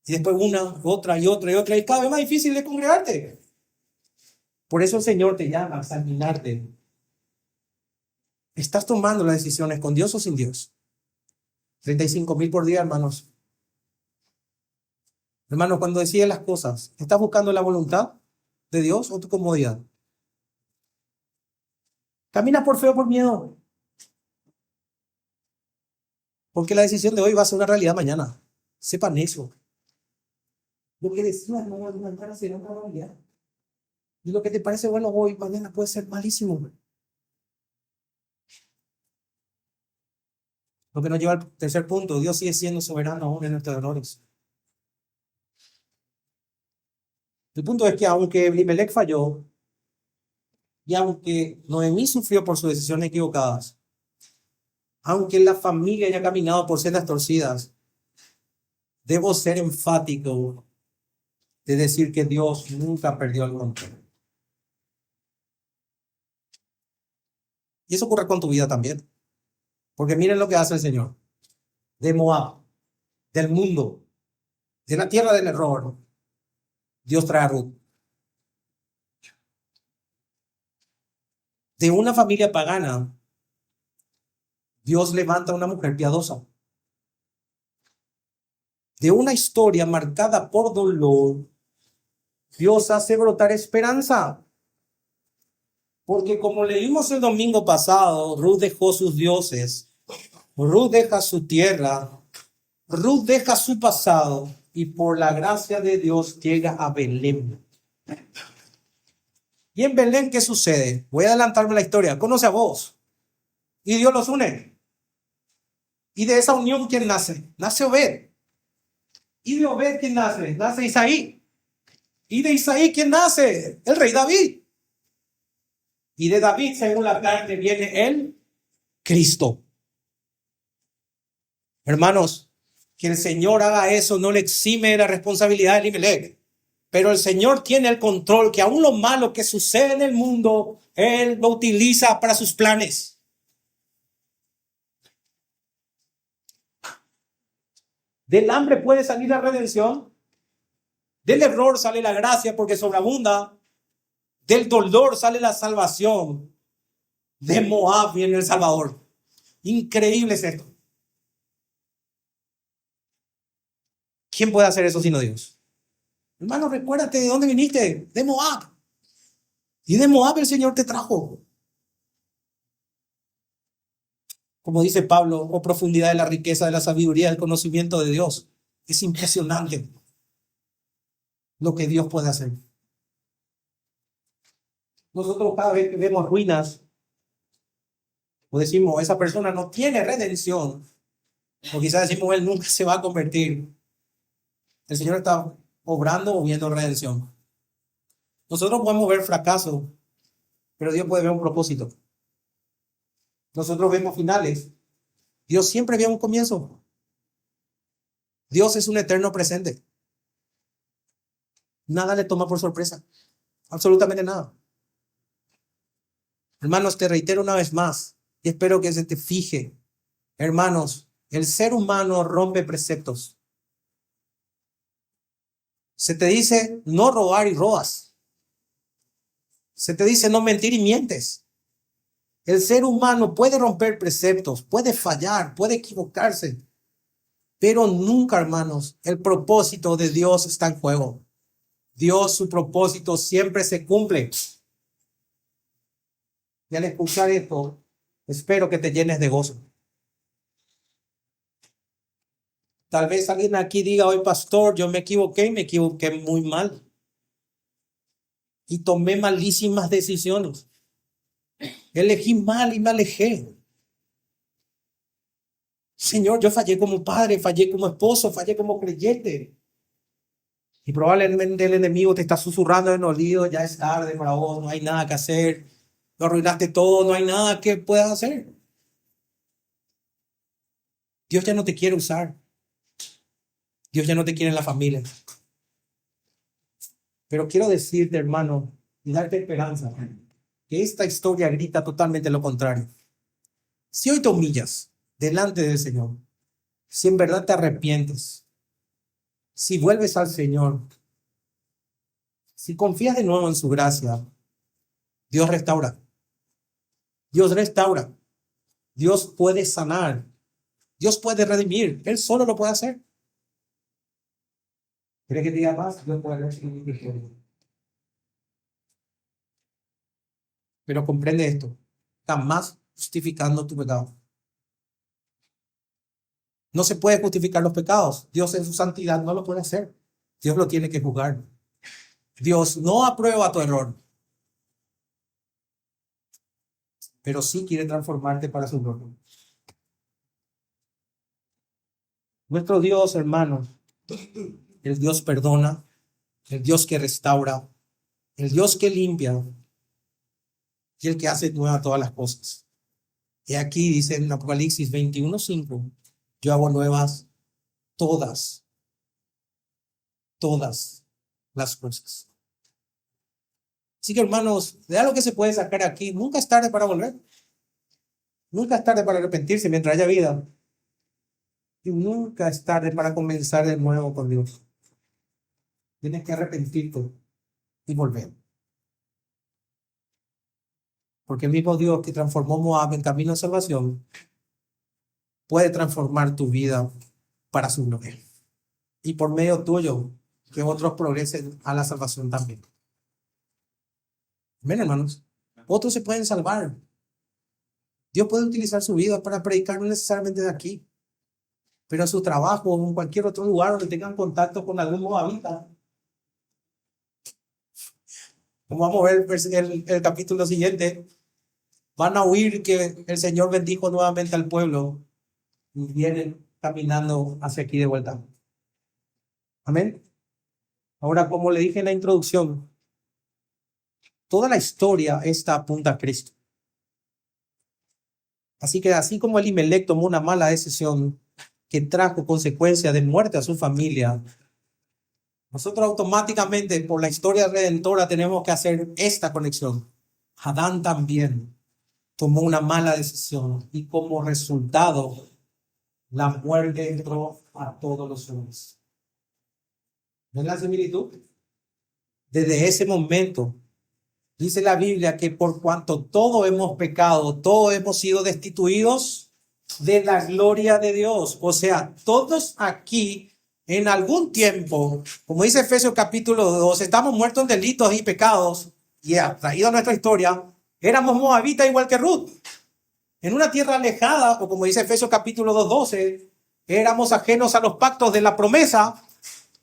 Y después una, otra y otra y otra. Y cada vez más difícil de congregarte. Por eso el Señor te llama a examinarte. ¿Estás tomando las decisiones con Dios o sin Dios? 35,000 por día, hermanos. Hermanos, cuando decides las cosas, ¿estás buscando la voluntad de Dios o tu comodidad? Camina por fe o por miedo. Porque la decisión de hoy va a ser una realidad mañana. Sepan eso. Lo que decías no va a ser una realidad. Y lo que te parece bueno hoy, mañana puede ser malísimo. Lo que nos lleva al tercer punto. Dios sigue siendo soberano aún en nuestros errores. El punto es que aunque Elimelech falló y aunque Noemí sufrió por sus decisiones equivocadas, aunque la familia haya caminado por sendas torcidas, debo ser enfático de decir que Dios nunca perdió el control. Y eso ocurre con tu vida también. Porque miren lo que hace el Señor. De Moab, del mundo, de la tierra del error, Dios trae a Ruth. De una familia pagana, Dios levanta a una mujer piadosa. De una historia marcada por dolor, Dios hace brotar esperanza. Porque como leímos el domingo pasado, Ruth dejó sus dioses, Ruth deja su tierra, Ruth deja su pasado y por la gracia de Dios llega a Belén. Y en Belén, ¿qué sucede? Voy a adelantarme la historia. Conoce a vos. Y Dios los une. Y de esa unión, ¿quién nace? Nace Obed. Y de Obed, ¿quién nace? Nace Isaí. Y de Isaí, ¿quién nace? El rey David. Y de David, según la carne, viene el Cristo. Hermanos, que el Señor haga eso no le exime de la responsabilidad de Elimelech. Pero el Señor tiene el control, que aún lo malo que sucede en el mundo, Él lo utiliza para sus planes. Del hambre puede salir la redención. Del error sale la gracia porque sobreabunda. Del dolor sale la salvación. De Moab viene el Salvador. Increíble es esto. ¿Quién puede hacer eso sino Dios? Hermano, recuérdate de dónde viniste. De Moab. Y de Moab el Señor te trajo. Como dice Pablo, oh profundidad de la riqueza, de la sabiduría, del conocimiento de Dios. Es impresionante lo que Dios puede hacer. Nosotros cada vez que vemos ruinas, o decimos, esa persona no tiene redención, o quizás decimos, él nunca se va a convertir. El Señor está obrando o viendo redención. Nosotros podemos ver fracaso, pero Dios puede ver un propósito. Nosotros vemos finales. Dios siempre ve un comienzo. Dios es un eterno presente. Nada le toma por sorpresa. Absolutamente nada. Hermanos, te reitero una vez más, y espero que se te fije. Hermanos, el ser humano rompe preceptos. Se te dice no robar y robas. Se te dice no mentir y mientes. El ser humano puede romper preceptos, puede fallar, puede equivocarse, pero nunca, hermanos, el propósito de Dios está en juego. Dios, su propósito siempre se cumple. Y al escuchar esto, espero que te llenes de gozo. Tal vez alguien aquí diga hoy, pastor, yo me equivoqué muy mal. Y tomé malísimas decisiones. Elegí mal y me alejé. Señor, yo fallé como padre, fallé como esposo, fallé como creyente. Y probablemente el enemigo te está susurrando en el oído, ya es tarde para vos, no hay nada que hacer, lo arruinaste todo, no hay nada que puedas hacer. Dios ya no te quiere usar. Dios ya no te quiere en la familia. Pero quiero decirte, hermano, y darte esperanza, que esta historia grita totalmente lo contrario. Si hoy te humillas delante del Señor, si en verdad te arrepientes, si vuelves al Señor, si confías de nuevo en su gracia, Dios restaura. Dios restaura. Dios puede sanar. Dios puede redimir. Él solo lo puede hacer. ¿Quieres que te diga más? Dios puede redimir. Pero comprende esto. Jamás justificando tu pecado. No se puede justificar los pecados. Dios en su santidad no lo puede hacer. Dios lo tiene que juzgar. Dios no aprueba tu error, pero sí quiere transformarte para su gloria. Nuestro Dios, hermanos, el Dios perdona, el Dios que restaura, el Dios que limpia y el que hace nuevas todas las cosas. Y aquí dice en Apocalipsis 21:5, yo hago nuevas todas las cosas. Así que, hermanos, de algo que se puede sacar aquí, nunca es tarde para volver. Nunca es tarde para arrepentirse mientras haya vida. Y nunca es tarde para comenzar de nuevo con Dios. Tienes que arrepentirte y volver. Porque el mismo Dios que transformó Moab en camino de salvación, puede transformar tu vida para su gloria. Y por medio tuyo, que otros progresen a la salvación también. Amén, hermanos. Otros se pueden salvar. Dios puede utilizar su vida para predicar no necesariamente de aquí, pero en su trabajo o en cualquier otro lugar donde tengan contacto con algún moabita. Como vamos a ver el capítulo siguiente, van a oír que el Señor bendijo nuevamente al pueblo y vienen caminando hacia aquí de vuelta. Amén. Ahora, como le dije en la introducción, toda la historia está apunta a Cristo. Así que así como Elimelec tomó una mala decisión que trajo consecuencias de muerte a su familia, nosotros automáticamente por la historia redentora tenemos que hacer esta conexión. Adán también tomó una mala decisión y como resultado la muerte entró a todos los hombres. ¿Ven la similitud? Desde ese momento dice la Biblia que por cuanto todos hemos pecado, todos hemos sido destituidos de la gloria de Dios. O sea, todos aquí en algún tiempo, como dice Efesios capítulo 2, estamos muertos en delitos y pecados y traído a nuestra historia, éramos moabitas igual que Ruth. En una tierra alejada, o como dice Efesios capítulo 2:12, éramos ajenos a los pactos de la promesa,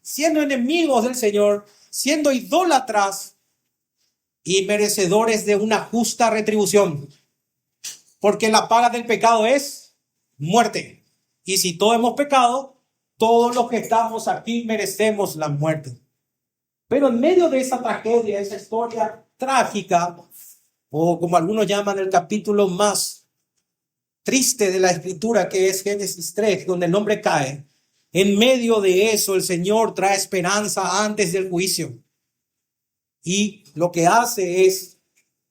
siendo enemigos del Señor, siendo idólatras y merecedores de una justa retribución. Porque la paga del pecado es muerte. Y si todos hemos pecado, todos los que estamos aquí merecemos la muerte. Pero en medio de esa tragedia, esa historia trágica, o como algunos llaman el capítulo más triste de la escritura, que es Génesis 3, donde el hombre cae, en medio de eso el Señor trae esperanza antes del juicio. Y lo que hace es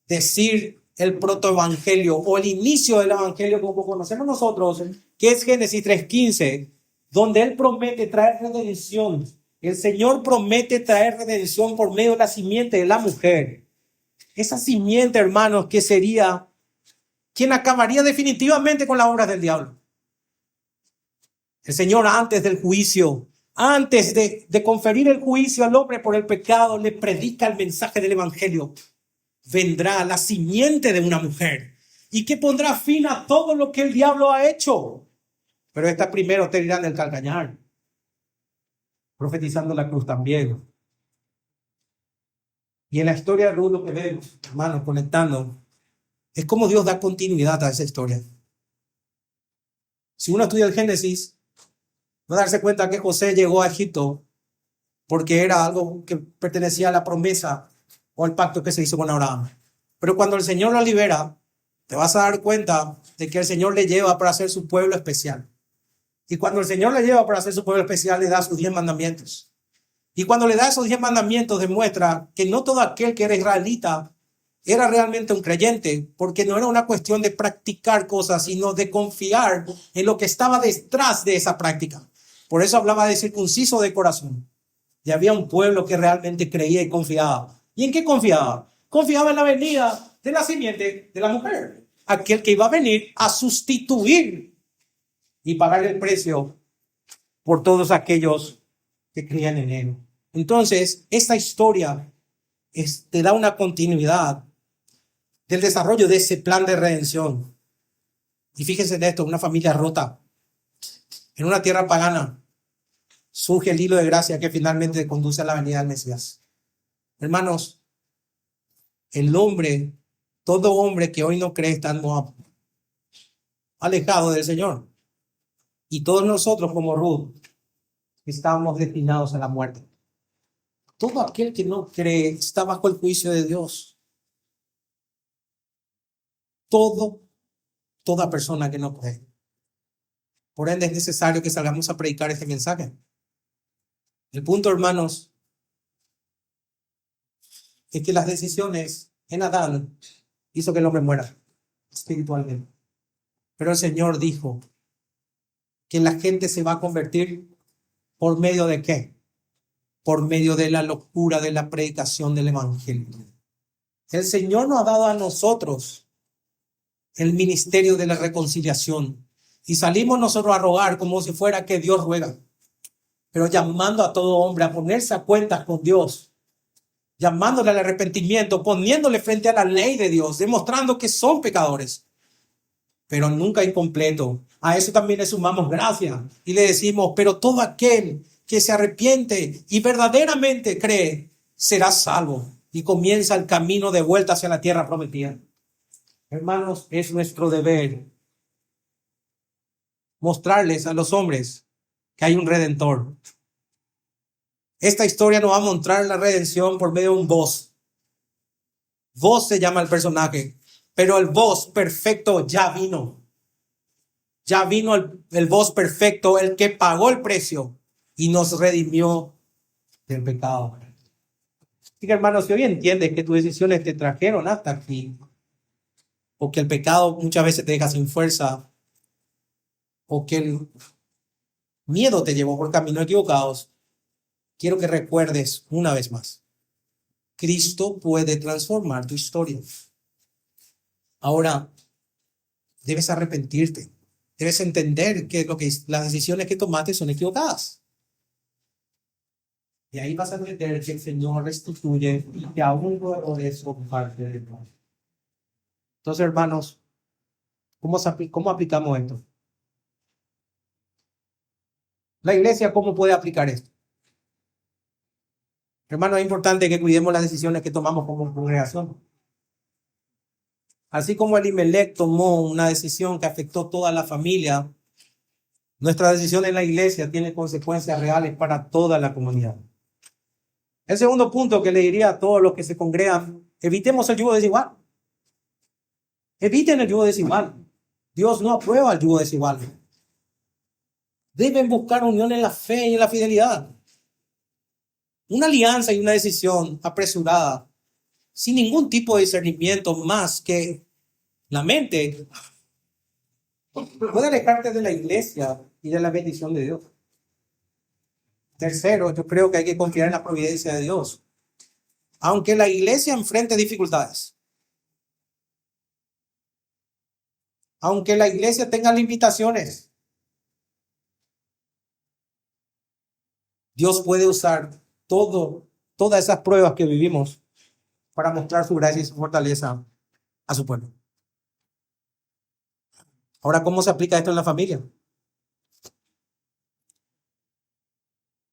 decir el protoevangelio o el inicio del evangelio como conocemos nosotros, que es Génesis 3:15, donde Él promete traer redención. El Señor promete traer redención por medio de la simiente de la mujer. Esa simiente, hermanos, que sería quien acabaría definitivamente con las obras del diablo. El Señor antes del juicio, antes de conferir el juicio al hombre por el pecado, le predica el mensaje del evangelio. Vendrá la simiente de una mujer y que pondrá fin a todo lo que el diablo ha hecho. Pero esta primero te dirán el calcañar, profetizando la cruz también. Y en la historia de Ruth lo que vemos, hermanos, conectando, es como Dios da continuidad a esa historia. Si uno estudia el Génesis, va a darse cuenta que José llegó a Egipto porque era algo que pertenecía a la promesa o al pacto que se hizo con Abraham. Pero cuando el Señor lo libera, te vas a dar cuenta de que el Señor le lleva para ser su pueblo especial. Y cuando el Señor le lleva para ser su pueblo especial, le da sus 10 mandamientos. Y cuando le da esos 10 mandamientos, demuestra que no todo aquel que era israelita era realmente un creyente, porque no era una cuestión de practicar cosas, sino de confiar en lo que estaba detrás de esa práctica. Por eso hablaba de circunciso de corazón. Y había un pueblo que realmente creía y confiaba. ¿Y en qué confiaba? Confiaba en la venida de la simiente de la mujer. Aquel que iba a venir a sustituir y pagar el precio por todos aquellos que creían en él. Entonces, esta historia te da una continuidad del desarrollo de ese plan de redención. Y fíjense en esto, una familia rota, en una tierra pagana, surge el hilo de gracia que finalmente conduce a la venida del Mesías. Hermanos, el hombre, todo hombre que hoy no cree está en Moab, alejado del Señor. Y todos nosotros como Ruth estamos destinados a la muerte. Todo aquel que no cree está bajo el juicio de Dios. Toda persona que no cree. Por ende es necesario que salgamos a predicar este mensaje. El punto, hermanos, es que las decisiones en Adán hizo que el hombre muera espiritualmente. Pero el Señor dijo que la gente se va a convertir ¿por medio de qué? Por medio de la locura de la predicación del evangelio. El Señor nos ha dado a nosotros el ministerio de la reconciliación. Y salimos nosotros a rogar como si fuera que Dios ruega, pero llamando a todo hombre a ponerse a cuentas con Dios, llamándole al arrepentimiento, poniéndole frente a la ley de Dios, demostrando que son pecadores, pero nunca incompleto. A eso también le sumamos gracia y le decimos, pero todo aquel que se arrepiente y verdaderamente cree será salvo y comienza el camino de vuelta hacia la tierra prometida. Hermanos, es nuestro deber mostrarles a los hombres que hay un redentor. Esta historia nos va a mostrar la redención por medio de un voz. Voz se llama el personaje, pero el voz perfecto ya vino. Ya vino el voz perfecto, el que pagó el precio y nos redimió del pecado. Así que, hermanos, si hoy entiendes que tus decisiones te trajeron hasta aquí, o que el pecado muchas veces te deja sin fuerza, o que el miedo te llevó por caminos equivocados, quiero que recuerdes una vez más: Cristo puede transformar tu historia. Ahora, debes arrepentirte. Debes entender que las decisiones que tomaste son equivocadas. Y ahí vas a entender que el Señor restituye y que aún luego de eso parte de Dios. Entonces, hermanos, ¿cómo aplicamos esto? La iglesia, ¿cómo puede aplicar esto? Hermanos, es importante que cuidemos las decisiones que tomamos como congregación. Así como Elimelech tomó una decisión que afectó toda la familia, nuestra decisión en la iglesia tiene consecuencias reales para toda la comunidad. El segundo punto que le diría a todos los que se congregan: evitemos el yugo desigual. Eviten el yugo desigual. Dios no aprueba el yugo desigual. Deben buscar unión en la fe y en la fidelidad. Una alianza y una decisión apresurada, sin ningún tipo de discernimiento más que la mente, puede alejarte de la iglesia y de la bendición de Dios. Tercero, yo creo que hay que confiar en la providencia de Dios. Aunque la iglesia enfrente dificultades, aunque la iglesia tenga limitaciones, Dios puede usar todas esas pruebas que vivimos para mostrar su gracia y su fortaleza a su pueblo. Ahora, ¿cómo se aplica esto en la familia?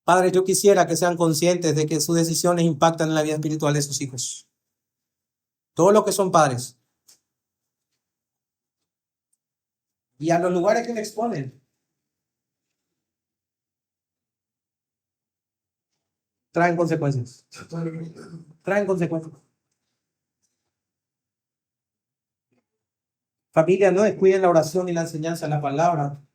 Padres, yo quisiera que sean conscientes de que sus decisiones impactan en la vida espiritual de sus hijos. Todos los que son padres. Y a los lugares que le exponen, traen consecuencias. Traen consecuencias. Familia, no descuiden la oración y la enseñanza de la palabra,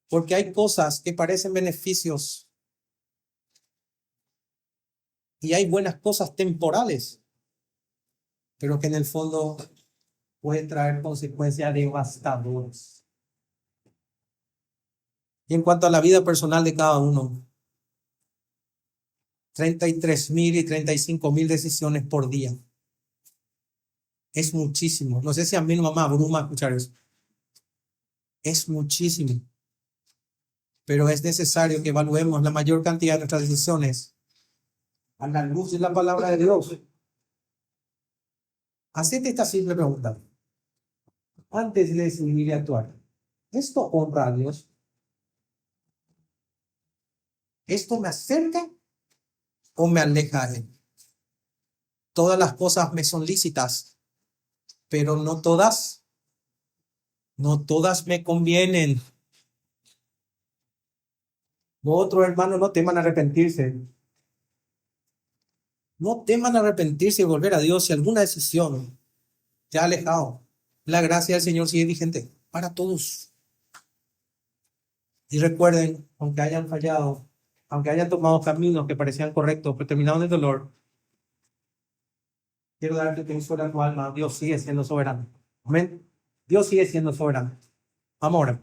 porque hay cosas que parecen beneficios y hay buenas cosas temporales, pero que en el fondo pueden traer consecuencias devastadoras. Y en cuanto a la vida personal de cada uno, 33,000 y 35,000 decisiones por día. Es muchísimo. No sé si a mí no me abruma escuchar eso. Es muchísimo. Pero es necesario que evaluemos la mayor cantidad de nuestras decisiones a la luz de la palabra de Dios. Hacete esta simple pregunta: antes de decidir actuar, ¿esto honra a Dios? ¿Esto me acerca o me aleja de Él? Todas las cosas me son lícitas, pero no todas me convienen. Otros hermanos, no teman arrepentirse. No teman arrepentirse y volver a Dios si alguna decisión te ha alejado. La gracia del Señor sigue vigente para todos. Y recuerden, aunque hayan fallado, aunque hayan tomado caminos que parecían correctos, pero terminaron en dolor, quiero darte consuelo a tu alma. Dios sigue siendo soberano. Amén. Dios sigue siendo soberano. Vamos ahora.